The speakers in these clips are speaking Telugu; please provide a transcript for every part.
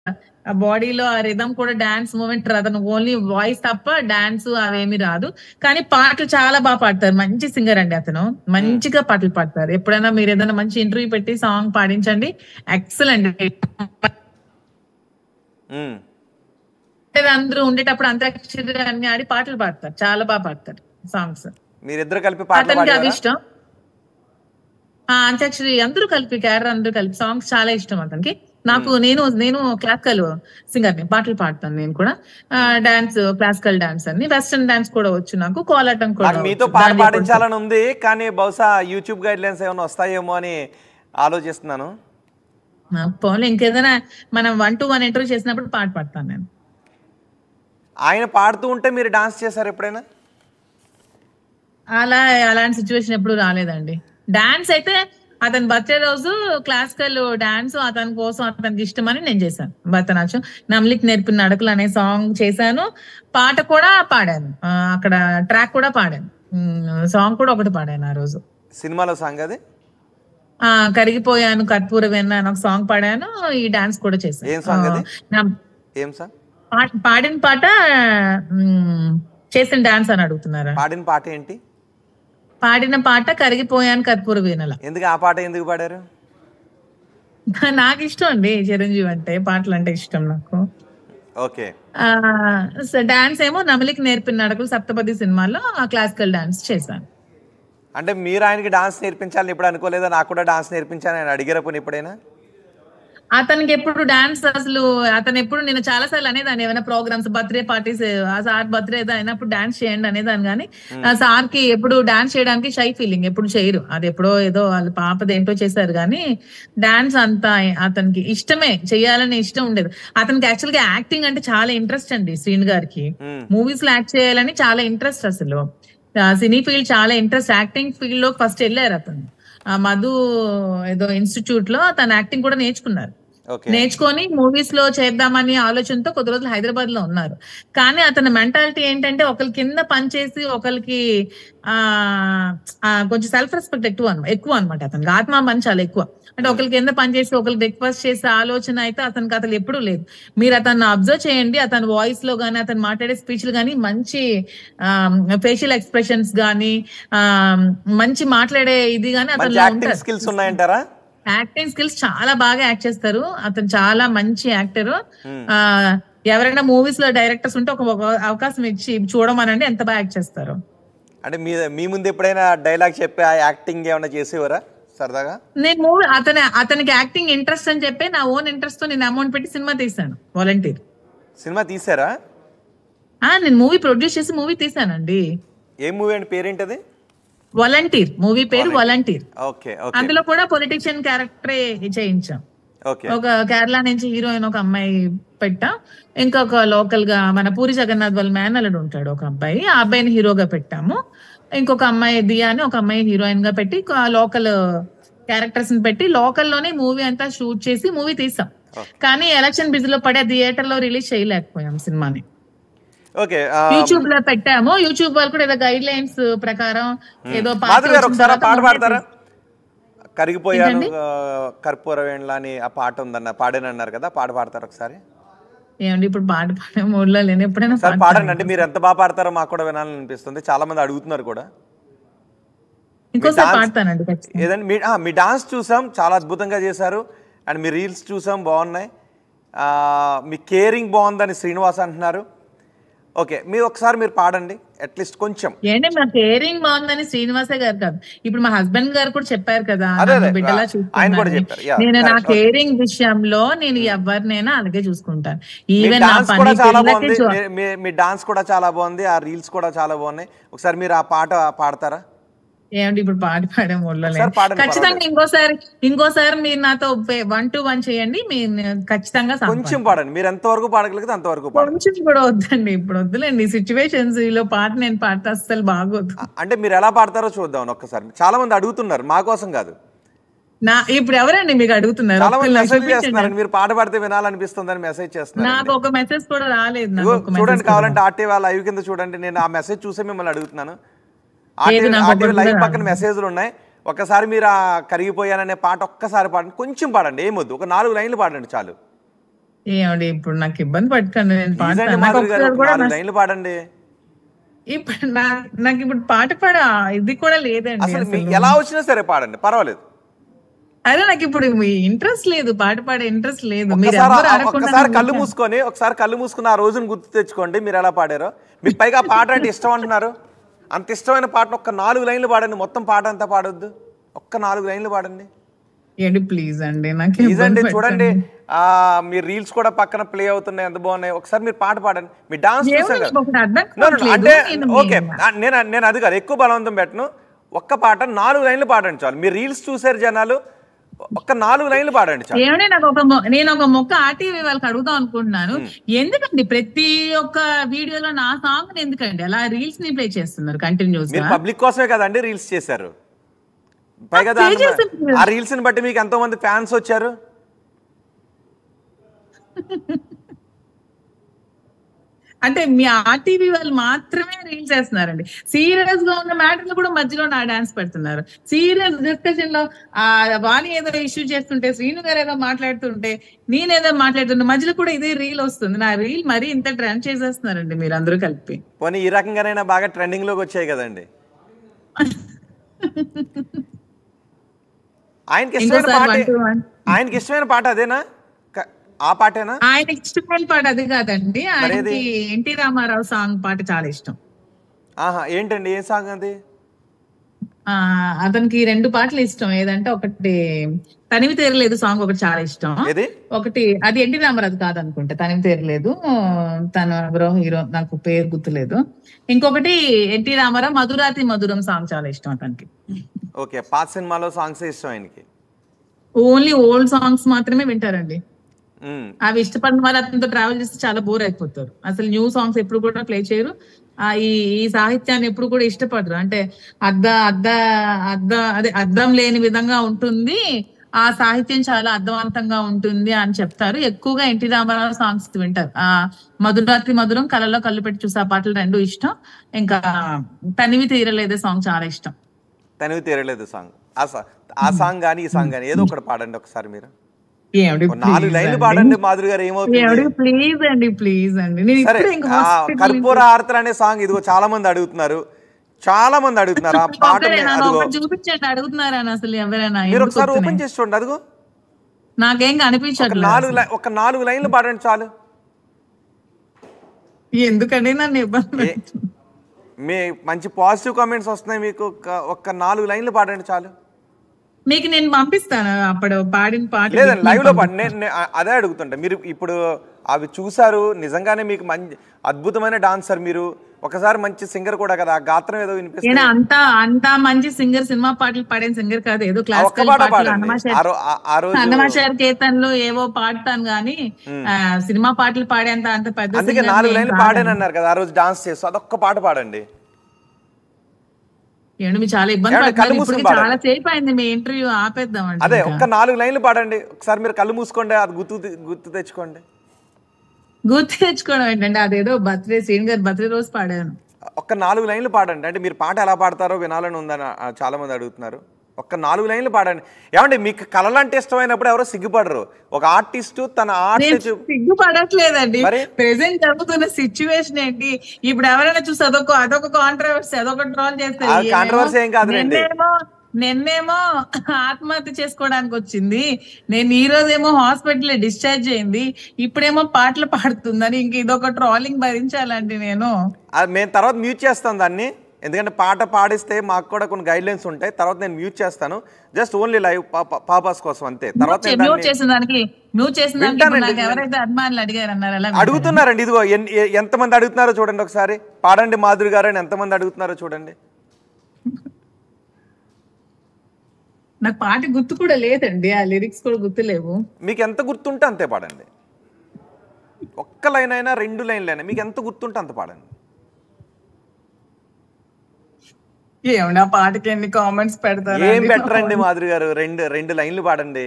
ఆ బాడీలో ఆ రిథమ్ కూడా డాన్స్ మూమెంట్ అతను ఓన్లీ వాయిస్ తప్ప డాన్స్ అవేమి రాదు. కానీ పాటలు చాలా బాగా పాడతారు. మంచి సింగర్ అండి అతను. మంచిగా పాటలు పాడతారు. ఎప్పుడైనా మీరు ఏదైనా మంచి ఇంటర్వ్యూ పెట్టి సాంగ్ పాడించండి. ఎక్సలెంట్. ఉమ్. అందరూ ఉండేటప్పుడు అంత్యాక్షరి అన్ని ఆడి పాటలు పాడతారు. చాలా బాగా పాడతారు సాంగ్స్. మీరిద్దరు కలిపి పాటలు అతనికి అది పాడేవారా? ఇష్టం. అంత్యాక్షరి అందరూ కలిపి క్యారెక్టర్ అందరూ కలిపి సాంగ్స్ చాలా ఇష్టం అతనికి. నాకు నేను క్లాసికల్ సింగర్ ని, పాటలు పాడతాను నేను కూడా. డాన్స్, క్లాసికల్ డాన్స్ అన్ని, వెస్టర్న్ డాన్స్ కూడా వచ్చు నాకు, కోలాటం కూడా నాకు మీతో వచ్చు. పాట దాండియా కూడా పాడించాలని ఉంది, కానీ బహుశా యూట్యూబ్ గైడ్ లైన్స్ ఏమైనా వస్తాయేమో అని ఆలోచిస్తున్నాను. పోలే, ఇంకేదైనా మనం 1-to-1 ఇంటర్వ్యూ చేసినప్పుడు పాట పాడతాను నేను. ఆయన పాడుతూ ఉంటే మీరు డాన్స్ చేశారు ఎప్పుడైనా? అలాంటి సిచ్యువేషన్ ఎప్పుడు రాలేదండి. డాన్స్ అయితే అతని బర్త్డే రోజు క్లాసికల్ డాన్స్ అతని కోసం, అతనికి ఇష్టమని నేను చేశాను. భరతనాట్యం నమ్లిక్ నేర్పిన నడకలు అనే సాంగ్ చేశాను. పాట కూడా పాడాను. అక్కడ ట్రాక్ కూడా పాడాను. సాంగ్ కూడా ఒకటి పాడాను ఆ రోజు. సినిమాలో సాంగ్ అది? కరిగిపోయాను కర్పూర వెన్న అని ఒక సాంగ్ పాడాను. ఈ డాన్స్ కూడా చేశాను. ఏం సాంగ్ అది? ఏం సాంగ్? పాడిన పాట చేసిన డాన్స్ అని అడుగుతున్నారా? పాడిన పాట ఏంటి? పాడిన పాట కరిగిపోయాను కర్పూర వీణల. ఎందుకు ఆ పాట ఎందుకు పాడారు? నాకు ఇష్టం అండి చిరంజీవి అంటే, పాటలు అంటే ఇష్టం నాకు. ఓకే. డాన్స్ ఏమో నమలికి నేర్పిన నడకలు సప్తపది సినిమాలో క్లాసికల్ డాన్స్ చేశాను. అంటే మీరు ఆయనకి డాన్స్ నేర్పించాలని ఎప్పుడు అనుకోలేదా? నాకు కూడా డాన్స్ నేర్పించాలని ఆయన అడిగారా పోనీ ఎప్పుడైనా? అతనికి ఎప్పుడు డాన్స్ అసలు అతను ఎప్పుడు, నేను చాలా సార్లు అనేదాన్ని ఏమైనా ప్రోగ్రామ్స్, బర్త్డే పార్టీస్, ఆ సార్ బర్త్డే అయినప్పుడు డాన్స్ చేయండి అనేదాన్ని. కానీ ఆ సార్ కి ఎప్పుడు డాన్స్ చేయడానికి షై ఫీలింగ్, ఎప్పుడు చేయరు. అది ఎప్పుడో ఏదో వాళ్ళ పాపది ఏంటో చేశారు. కానీ డాన్స్ అంతా అతనికి ఇష్టమే, చేయాలని ఇష్టం ఉండేది. అతనికి యాక్చువల్ గా యాక్టింగ్ అంటే చాలా ఇంట్రెస్ట్ అండి. శ్రీను గారికి మూవీస్ లో యాక్ట్ చేయాలని చాలా ఇంట్రెస్ట్. అసలు సినీ ఫీల్డ్ చాలా ఇంట్రెస్ట్. యాక్టింగ్ ఫీల్డ్ లో ఫస్ట్ వెళ్ళారు అతను. మధు ఏదో ఇన్స్టిట్యూట్ లో తన యాక్టింగ్ కూడా నేర్చుకున్నారు. నేర్చుకొని మూవీస్ లో చేద్దామని ఆలోచనతో కొద్ది రోజులు హైదరాబాద్ లో ఉన్నారు. కానీ అతని మెంటాలిటీ ఏంటంటే ఒకరి కింద పనిచేసి ఒకరికి కొంచెం సెల్ఫ్ రెస్పెక్ట్ ఎక్కువ అనమాట. అతనికి ఆత్మాభిమానం చాలా ఎక్కువ. అంటే ఒకరి కింద పనిచేసి ఒకరికి రిక్వెస్ట్ చేసే ఆలోచన అయితే అతనికి అసలు ఎప్పుడూ లేదు. మీరు అతన్ని అబ్జర్వ్ చేయండి, అతని వాయిస్ లో గానీ, అతను మాట్లాడే స్పీచ్లు గానీ, మంచి ఫేషియల్ ఎక్స్ప్రెషన్స్ గానీ, మంచి మాట్లాడే ఇది గానీ అతను స్కిల్స్ ఉన్నాయంటారా? యాక్టింగ్ స్కిల్స్ చాలా బాగా యాక్ట్ చేస్తారు. అతను చాలా మంచి యాక్టర్. ఎవరైనా మూవీస్ లో డైరెక్టర్స్ ఉంటే ఒక అవకాశం ఇచ్చి చూడమనండి, ఎంత బాగా యాక్ట్ చేస్తారు. అంటే మీ ముందు ఎప్పుడైనా డైలాగ్ చెప్పి ఆ యాక్టింగ్ ఏమైనా చేసేవారా సరదాగా? నేను మూవీ అతనికి యాక్టింగ్ ఇంట్రెస్ట్ అని చెప్పి నా ఓన్ ఇంట్రెస్ట్ తో నేను అమౌంట్ పెట్టి సినిమా తీసాను. వాలంటీర్ సినిమా తీసారా? నేను మూవీ ప్రొడ్యూస్ చేసి మూవీ తీసానండి. ఏ మూవీ అండి? పేరేంటది? వాలంటీర్. మూవీ పేరు వాలంటీర్. ఓకే. అందులో కూడా పొలిటీషియన్ క్యారెక్టరే చేయించాం. ఒక కేరళ నుంచి హీరోయిన్ ఒక అమ్మాయి పెట్టాం. ఇంకొక లోకల్ గా మన పూరి జగన్నాథ్ వాళ్ళ మేనల్లుడు ఉంటాడు ఒక అబ్బాయి, ఆ అబ్బాయిని హీరోగా పెట్టాము. ఇంకొక అమ్మాయి దియా అని ఒక అమ్మాయి హీరోయిన్ గా పెట్టి లోకల్ క్యారెక్టర్స్ ని పెట్టి లోకల్లోనే మూవీ అంతా షూట్ చేసి మూవీ తీసాం. కానీ ఎలక్షన్ బిజీలో పడే థియేటర్ లో రిలీజ్ చేయలేకపోయాం సినిమాని. యూట్యూబ్ లో పెట్టాము. యూట్యూబ్ వాళ్ళు కూడా ఏదో గైడ్ లైన్స్ ప్రకారం ఏదో కరిగిపోయాను కర్పూర వేణుల అని ఆ పాట ఉందన్న పాడేనన్నారు కదా, పాట పాడతారు ఒకసారి? ఏమండి ఇప్పుడు పాట పాడే మూడ్లో లేని, ఎప్పుడైనా పాడండి. అంటే మీరు ఎంత బాగా పాడతారో మాకు కూడా వినాలని అనిపిస్తుంది. చాలా మంది అడుగుతున్నారు కూడా. ఇంకోసారి పాడతానండి. ఏదండి మీ డాన్స్ చూసాం, చాలా అద్భుతంగా చేశారు. అండ్ మీ రీల్స్ చూసాం, బాగున్నాయి. మీ కేరింగ్ బాగుందని శ్రీనివాస్ అంటున్నారు. ఓకే, మీరు ఒకసారి మీరు పాడండి అట్లీస్ట్ కొంచెం. ఏంటి మా కేరింగ్ బాగుందని శ్రీనివాసే గారు కాదు, ఇప్పుడు మా హస్బెండ్ గారు కూడా చెప్పారు కదా, బిడ్డలా చూసుకుంటాను నేను. నా కేరింగ్ విషయంలో నేను ఎవరినైనా అలాగే చూసుకుంటాను. ఈవెన్ మీ డాన్స్ కూడా చాలా బాగుంది, ఆ రీల్స్ కూడా చాలా బాగున్నాయి. ఒకసారి మీరు ఆ పాట పాడతారా? ఏమంటే ఇప్పుడు పాట పాడే మూడ్లో ఖచ్చితంగా ఇంకోసారి మీరు నాతో 1-to-1 చేయండి. మీరు ఖచ్చితంగా కొంచెం పాడండి. మీరు ఎంతవరకు పాడగలిగితే అంతవరకు కొంచెం కూడా వద్దండి, ఇప్పుడు వద్దులేండి. సిచ్యువేషన్స్ లో పాట నేను పాడితే అస్సలు బాగోదు. అంటే మీరు ఎలా పాడతారో చూద్దాం ఒక్కసారి. చాలా మంది అడుగుతున్నారు, మా కోసం కాదు. ఇప్పుడు ఎవరండి మీకు అడుగుతున్నారు? మీరు పాట పాడితే వినాలనిపిస్తుందని మెసేజ్ చేస్తున్నారు. నాకు ఒక మెసేజ్ కూడా రాలేదు. చూడండి, కావాలంటే ఆర్టీవీ లైవ్ కింద చూడండి. నేను ఆ మెసేజ్ చూసే మిమ్మల్ని అడుగుతున్నాను. ఆర్టీవీ లైవ్ పక్కన మెసేజ్లు ఉన్నాయి. ఒక్కసారి మీరు ఆ కరిగిపోయాననే పాట ఒక్కసారి పాడండి, కొంచెం పాడండి, ఏమొద్దు, ఒక 4 లైన్లు పాడండి చాలు. ఏమండి ఇప్పుడు నాకు ఇబ్బంది పట్టుకోండి, నేను ప్లీజ్ అండి పాడతాను. నాకు మాధురి గారు, ఒకసారి ఒక కూడా 4 లైన్లు పాడండి. ఇప్పుడు నాకు ఇప్పుడు పాట పాడ ఇది కూడా లేదండి అసలు అసలు. ఎలా వచ్చినా సరే పాడండి, పర్వాలేదు. అదే నాకు ఇప్పుడు ఇంట్రెస్ట్ లేదు, పాట పాడే ఇంట్రెస్ట్ లేదు. మీరు ఒక్కసారి ఎవరు అడగకుండా ఒక్కసారి కళ్ళు మూసుకుని ఆ రోజును గుర్తు తెచ్చుకోండి మీరు ఎలా పాడారో. మీకు పైగా పాట అంటే ఇష్టం అంటున్నారు. అంత ఇష్టమైన పాటను ఒక్క 4 లైన్లు పాడండి, మొత్తం పాట అంతా పాడొద్దు, ఒక్క 4 లైన్లు పాడండి. ఏంటి ప్లీజ్ అండి, నాకు ప్లీజ్ అండి. ఇబ్బంది చూడండి పెట్టండి. మీ రీల్స్ కూడా పక్కన ప్లే అవుతున్నాయి, ఎంత బాగున్నాయి. ఒకసారి మీరు పాట పాడండి, మీ డాన్స్ చూసాం ఏమో కదా. నాకు ఒకటి అర్థం No, no, no. కావట్లేదు. అంటే నేను ఓకే, నేను అది కాదు, ఎక్కువ బలవంతం పెట్టను. ఒక్క పాట 4 లైన్లు పాడండి చాలు. మీరు రీల్స్ చూసారు జనాలు, ఒక్క 4 లైన్లు పాడండి చాలు. ఏమంటే నేను ఒక మొక్క ఆర్టీవీ వాళ్ళకి అడుగుదాం అనుకుంటున్నాను. ఎందుకండి ప్రతి ఒక్క వీడియోలో నా సాంగ్ ఎందుకండి అలా రీల్స్ ని ప్లే చేస్తున్నారు కంటిన్యూస్ మీరు గా? పబ్లిక్ కోసమే కదండి రీల్స్ చేశారు. పైగా play చేస్తున్నారు. ఆ రీల్స్ ని బట్టి మీకు ఎంతో మంది ఫ్యాన్స్ వచ్చారు. అంటే మీ ఆర్టీవీ వాళ్ళు మాత్రమే రీల్స్ చేస్తున్నారండి. సీరియస్ గా ఉన్న మ్యాటర్లు కూడా మధ్యలో నా డాన్స్ పెడుతున్నారు. సీరియస్ డిస్కషన్ లో వాణి ఏదో ఇష్యూ చేస్తుంటే, శ్రీను గారు ఏదో మాట్లాడుతుంటే, నేనేదో మాట్లాడుతుంటే మధ్యలో కూడా ఇదే రీల్ వస్తుంది. నా రీల్ మరీ ఇంత ట్రెండ్ చేసేస్తున్నారండి మీరు అందరూ కలిపి. పోనీ ఈ రకంగానైనా బాగా ట్రెండింగ్ లోకి వచ్చాయి కదండి. ఆయనకి ఇష్టమైన పాట అదేనా, ఆ పాటేనా? ఆయనకి ఇష్టమైన పాట అది కాదండి, ఆయనకి ఎన్టీ రామారావు సాంగ్ పాట చాలా ఇష్టం. ఆహా, ఏంటండి ఏ సాంగ్ అది? అతనికి 2 పాటలు ఇష్టం. ఏదంటే ఒకటి తనివి తీరలేదు సాంగ్ ఒకటి చాలా ఇష్టం. ఒకటి అది ఎన్టీ రామారావు కాదనుకుంటే, తనివి తీరలేదు, తన హీరో నాకు పేరు గుర్తులేదు. ఇంకొకటి ఎన్టీ రామారావు మధురాతి మధురం సాంగ్ చాలా ఇష్టం అతనికి. ఓకే, పాత సినిమాలో సాంగ్స్ ఇష్టం ఆయనకి. ఓన్లీ ఓల్డ్ సాంగ్స్ మాత్రమే వింటారండి. అవి ఇష్టపడిన వాళ్ళు అతనితో ట్రావెల్ చేస్తే చాలా బోర్ అయిపోతారు. అసలు న్యూ సాంగ్స్ ఎప్పుడు కూడా ప్లే చేయరు. ఈ సాహిత్యాన్ని ఎప్పుడు కూడా ఇష్టపడరు. అంటే అర్థం లేని విధంగా ఉంటుంది, ఆ సాహిత్యం చాలా అర్థవంతంగా ఉంటుంది అని చెప్తారు. ఎక్కువగా ఎన్టీ రామారావు సాంగ్స్ వింటారు. మధురాత్రి మధురం, కళ్ళలో కళ్ళు పెట్టి చూసే పాటలు 2 ఇష్టం. ఇంకా తనివి తీరలేదే సాంగ్ చాలా ఇష్టం. తనివి తీరలేదు సాంగ్, ఆ సాంగ్ గానీ ఈ సాంగ్ గానీ ఏదో ఒకటి పాడండి ఒకసారి. మీరు 4 లైన్లు పాడండి మాధురి గారు, ఏమవుతుంది? ప్లీజ్ అండి, ప్లీజ్ అండి. కర్పూర హారతులు అనే సాంగ్ ఇదిగో చాలా మంది అడుగుతున్నారు, ఆ పాట చూపించండి. అడుగుతున్నారా అసలు ఎవరైనా? మీరు ఒకసారి ఓపెన్ చేసి చూడండి, అదిగో నాకేం కనిపించట్లేదు. ఒక 4 లైన్లు పాడండి చాలు. ఎందుకండి నన్ను ఇబ్బంది? మీ మంచి పాజిటివ్ కామెంట్స్ వస్తున్నాయి మీకు. ఒక్క 4 లైన్లు పాడండి చాలు. మీకు నేను పంపిస్తాను అప్పుడు పాడిన పాట. లేదండి, లైవ్ లో పాడి. నేను అదే అడుగుతుంటా. మీరు ఇప్పుడు అవి చూసారు, నిజంగానే మీకు మంచి అద్భుతమైన డాన్సర్ మీరు, ఒకసారి మంచి సింగర్ కూడా కదా. గాత్రం ఏదో వినిపిస్తుంది. అంత మంచి సింగర్, సినిమా పాటలు పాడిన సింగర్ కాదు, ఏదో క్లాసికల్ అన్నమాచార్య కీర్తనలు ఏవో పాడతాను గానీ సినిమా పాటలు పాడేంత అంత పెద్ద. అందుకే 4 లైన్లు పాడాను అన్నారు కదా ఆ రోజు డాన్స్ చేస్తూ, అదొక్క పాట పాడండి. చాలా ఇబ్బంది పడుతుంది. చాలా సేపు అయింది మీ ఇంటర్వ్యూ, ఆపేద్దామండి. అదే ఒక్క 4 లైన్లు పాడండి ఒకసారి. మీరు కళ్ళు మూసుకోండి, అది గుర్తు తెచ్చుకోండి. గుర్తు తెచ్చుకోవడం ఏంటంటే అదేదో బర్త్డే, శ్రీను గారి బర్త్డే రోజు పాడాను. ఒక్క 4 లైన్లు పాడండి. అంటే మీరు పాట ఎలా పాడతారో వినాలని ఉందని చాలా మంది అడుగుతున్నారు. ఒక్క 4 లైన్లు పాడండి. ఏమంటే మీకు కళలు అంటే ఇష్టమైనప్పుడు ఎవరో సిగ్గుపడరు. ఒక ఆర్టిస్ట్ తన ఆర్ట్ సిగ్గుపడట్లేదండి. ప్రెసెంట్ జరుగుతున్న సిచ్యువేషన్ ఏంటి, ఇప్పుడు ఎవరైనా చూసి అదొక కాంట్రవర్సీ, అదొక ట్రోల్ చేస్తారు. కాంట్రవర్సీ ఏం కాదులేండి. నిన్నేమో ఆత్మహత్య చేసుకోవడానికి వచ్చింది, నేను ఈ రోజేమో హాస్పిటల్ డిశ్చార్జ్ అయింది, ఇప్పుడేమో పాటలు పాడుతుందని ఇంక ఇదొక ట్రోలింగ్ భరించాలండి నేను. మేము తర్వాత మ్యూట్ చేస్తాం దాన్ని, ఎందుకంటే పాట పాడిస్తే మాకు కూడా కొన్ని గైడ్ లైన్స్ ఉంటాయి. తర్వాత నేను మ్యూట్ చేస్తాను, జస్ట్ ఓన్లీ లైవ్ పాపాస్ కోసం అంతే. తర్వాత ఎవరైతే అభిమానులు అడిగారన్నారు అడుగుతున్నారండి. ఇదిగో ఎంతమంది అడుగుతున్నారో చూడండి ఒకసారి. పాడండి మాధురి గారు అని ఎంతమంది అడుగుతున్నారో చూడండి. నాకు పాట గుర్తు కూడా లేదండి, ఆ లిరిక్స్ కూడా గుర్తులేవు. మీకు ఎంత గుర్తుంటే అంతే పాడండి. ఒక్క లైన్ అయినా 2 లైన్లు అయినా మీకు ఎంత గుర్తుంటే అంత పాడండి. ఏమన్నా పాటకి ఎన్ని కామెంట్స్ పెడతారు? ఏం పెట్టరండి మాధురి గారు, 2 లైన్లు పాడండి.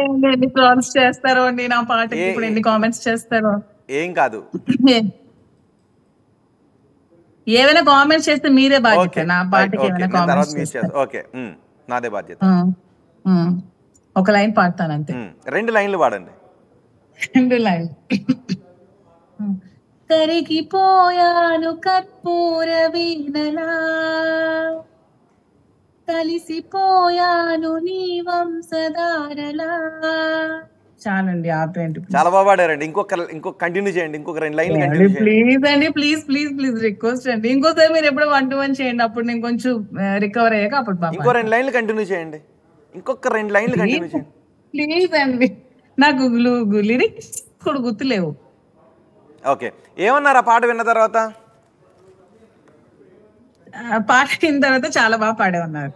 ఎన్ని ట్రోల్స్ చేస్తారో అండి నా పాటకి, ఇప్పుడు ఎన్ని కామెంట్స్ చేస్తారో. ఏం కాదు, ఏమైనా కామెంట్స్ చేస్తే మీరే బాధ్యత. నా పాటకి ఏమైనా కామెంట్స్ చేస్తే ఓకే, నాదే బాధ్యత. ఒక లైన్ పాడతాను అంతే. 2 లైన్లు పాడండి. రెండు లైన్. కరిగిపోయాను కర్పూర వీణలా, కలిసిపోయాను నీ వంశధారలా. చాలండి ఆపేయండి. చాలా బాగా పాడారండి. ఇంకొక కంటిన్యూ చేయండి, ఇంకొక 2 లైన్లు కంటిన్యూ చేయండి. ప్లీజ్ అండి, ప్లీజ్ ప్లీజ్ ప్లీజ్ రిక్వెస్ట్ అండి. ఇంకోసారి మీరు ఎప్పుడు 1 to 1 చేయండి, అప్పుడు నేను కొంచెం రికవర్ అయ్యాక అప్పుడు ఇంకో 2 లైన్లు కంటిన్యూ చేయండి. ఇంకొక 2 లైన్లు కంటిన్యూ చేయండి. ప్లీజ్ అండి, నాకు లిరిక్స్ కూడా గుర్తులేవు. ఓకే, ఏమన్నారు ఆ పాట విన్న తర్వాత? పాట విన్న తర్వాత చాలా బాగా పాడే ఉన్నారు.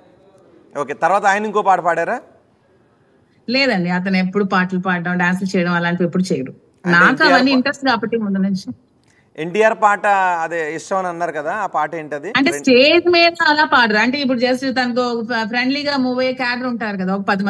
ఓకే, తర్వాత ఆయన ఇంకో పాట పాడారా? లేదండి, అతను ఎప్పుడు పాటలు పాడడం, డాన్సులు చేయడం అలాంటివి ఎప్పుడు చేయరు. నాకు అవన్నీ ఇంట్రెస్ట్ కాబట్టి ముందు నుంచి. ఎన్టీఆర్ పాట అదే ఇష్టం అని అన్నారు కదా, ఆ పాట ఏంటది? అంటే స్టేజ్ మీద అలా పాడరు. అంటే ఇప్పుడు జస్ట్ తనతో ఫ్రెండ్లీగా మూవ్ అయ్యే క్యారెక్టర్ ఉంటారు కదా, ఒక 10